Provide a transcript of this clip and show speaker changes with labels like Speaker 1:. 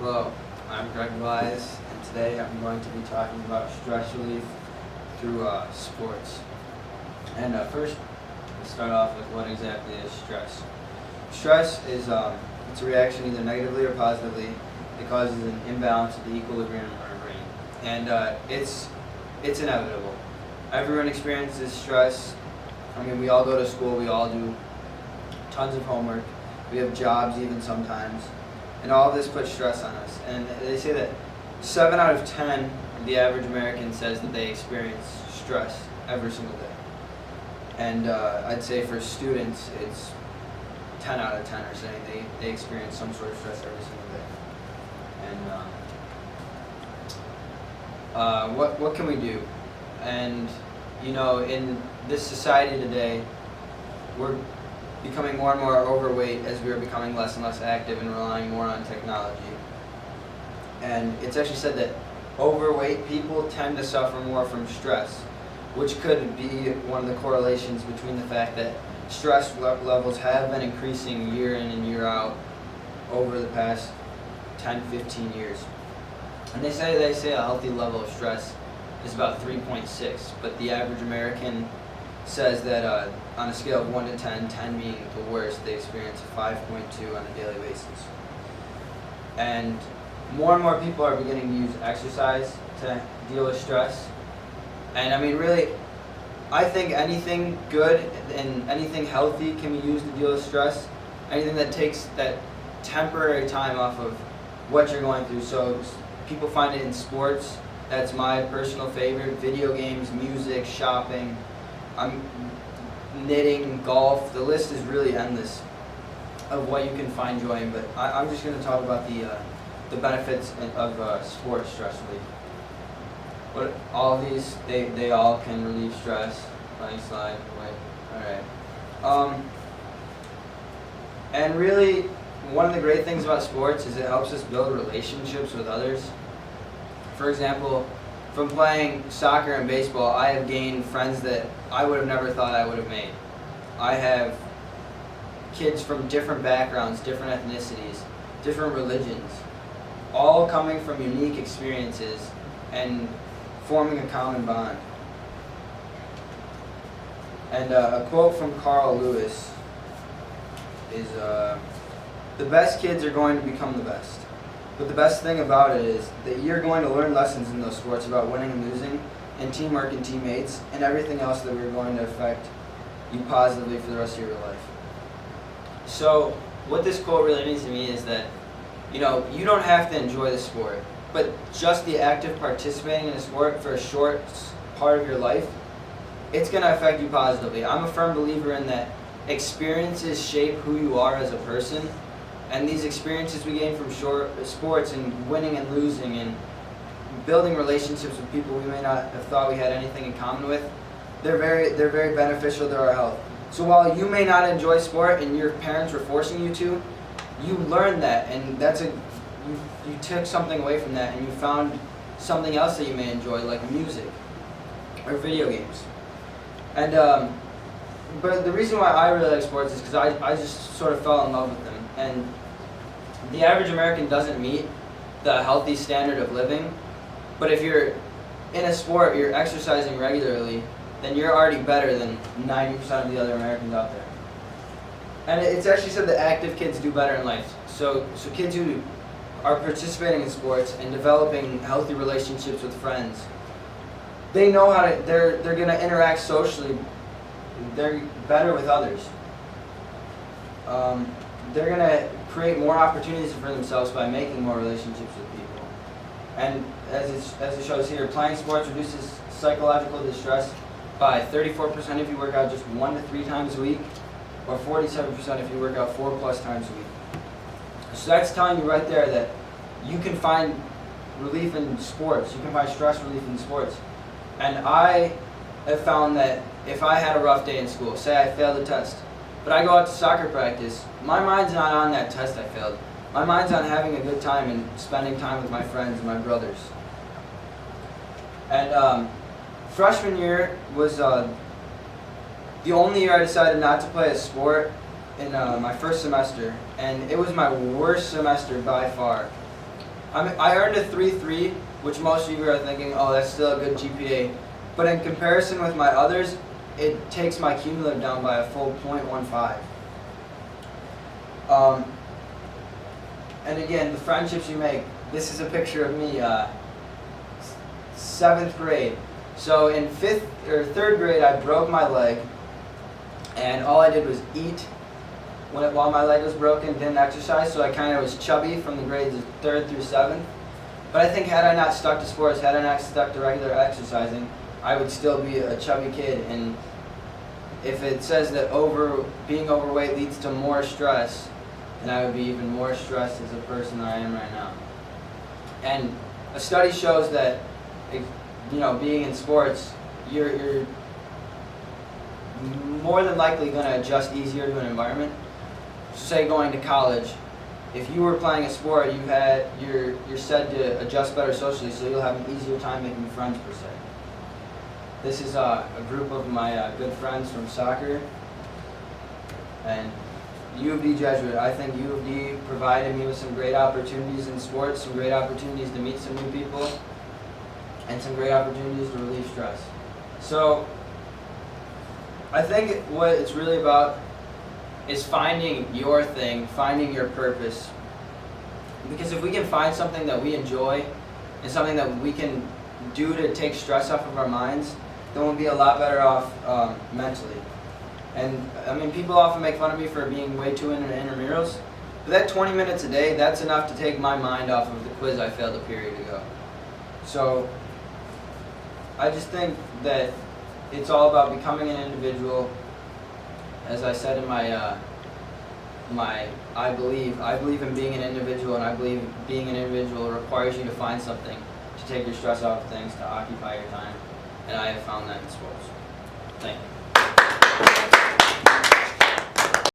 Speaker 1: Hello, I'm Gregory Golias, and today I'm going to be talking about stress relief through sports. And first, let's start off with what exactly is stress. Stress is it's a reaction either negatively or positively. It causes an imbalance of the equilibrium in our brain, and it's inevitable. Everyone experiences stress. I mean, we all go to school, we all do tons of homework, we have jobs even sometimes. And all of this puts stress on us. And they say that 7 out of 10 of the average American says that they experience stress every single day. And I'd say for students, it's 10 out of 10 are saying they experience some sort of stress every single day. And what can we do? And you know, in this society today, we're becoming more and more overweight as we are becoming less and less active and relying more on technology. And it's actually said that overweight people tend to suffer more from stress, which could be one of the correlations between the fact that stress levels have been increasing year in and year out over the past 10-15 years. And they say a healthy level of stress is about 3.6, but the average American says that on a scale of 1 to 10, 10 being the worst, they experience a 5.2 on a daily basis. And more people are beginning to use exercise to deal with stress. And I mean, really, I think anything good and anything healthy can be used to deal with stress. Anything that takes that temporary time off of what you're going through. So people find it in sports. That's my personal favorite. Video games, music, shopping. Knitting, golf, the list is really endless of what you can find joy in, but I'm just going to talk about the benefits of sports stress relief. But all of these, they all can relieve stress. Playing slide, wait, alright. And really, one of the great things about sports is it helps us build relationships with others. For example, from playing soccer and baseball, I have gained friends that I would have never thought I would have made. I have kids from different backgrounds, different ethnicities, different religions, all coming from unique experiences and forming a common bond. And a quote from Carl Lewis is, "The best kids are going to become the best. But the best thing about it is that you're going to learn lessons in those sports about winning and losing, and teamwork and teammates, and everything else that are going to affect you positively for the rest of your life." So what this quote really means to me is that, you know, you don't have to enjoy the sport, but just the act of participating in a sport for a short part of your life, it's going to affect you positively. I'm a firm believer in that experiences shape who you are as a person. And these experiences we gain from sports and winning and losing and building relationships with people we may not have thought we had anything in common with, they're very beneficial to our health. So while you may not enjoy sport and your parents were forcing you to, you learned that, and you took something away from that, and you found something else that you may enjoy, like music or video games. And but the reason why I really like sports is because I just sort of fell in love with them. And the average American doesn't meet the healthy standard of living, but if you're in a sport, you're exercising regularly, then you're already better than 90% of the other Americans out there. And it's actually said that active kids do better in life. So kids who are participating in sports and developing healthy relationships with friends, they know how to, they're going to interact socially. They're better with others. They're going to create more opportunities for themselves by making more relationships with people. And as it shows here, playing sports reduces psychological distress by 34% if you work out just 1 to 3 times a week, or 47% if you work out 4+ times a week. So that's telling you right there that you can find relief in sports. You can find stress relief in sports. And I have found that if I had a rough day in school, say I failed a test, but I go out to soccer practice, my mind's not on that test I failed. My mind's on having a good time and spending time with my friends and my brothers. And freshman year was the only year I decided not to play a sport in my first semester, and it was my worst semester by far. I earned a 3.3, which most of you are thinking, oh, that's still a good GPA. But in comparison with my others, it takes my cumulative down by a full 0.15. And again, the friendships you make. This is a picture of me, 7th grade. So in 3rd grade, I broke my leg, and all I did was eat while my leg was broken, didn't exercise, so I kind of was chubby from the grades of 3rd through 7th. But I think had I not stuck to sports, had I not stuck to regular exercising, I would still be a chubby kid. And if it says that being overweight leads to more stress, then I would be even more stressed as a person than I am right now. And a study shows that, being in sports, you're more than likely going to adjust easier to an environment. So say going to college, if you were playing a sport, you're said to adjust better socially, so you'll have an easier time making friends per se. This is a group of my good friends from soccer, and U of D Jesuit. I think U of D provided me with some great opportunities in sports, some great opportunities to meet some new people, and some great opportunities to relieve stress. So I think what it's really about is finding your thing, finding your purpose. Because if we can find something that we enjoy and something that we can do to take stress off of our minds, then we'll be a lot better off mentally. And I mean, people often make fun of me for being way too into intramurals, but that 20 minutes a day, that's enough to take my mind off of the quiz I failed a period ago. So I just think that it's all about becoming an individual. As I said in my I believe in being an individual, and I believe being an individual requires you to find something to take your stress off of things, to occupy your time, and I have found that in sports. Thank you.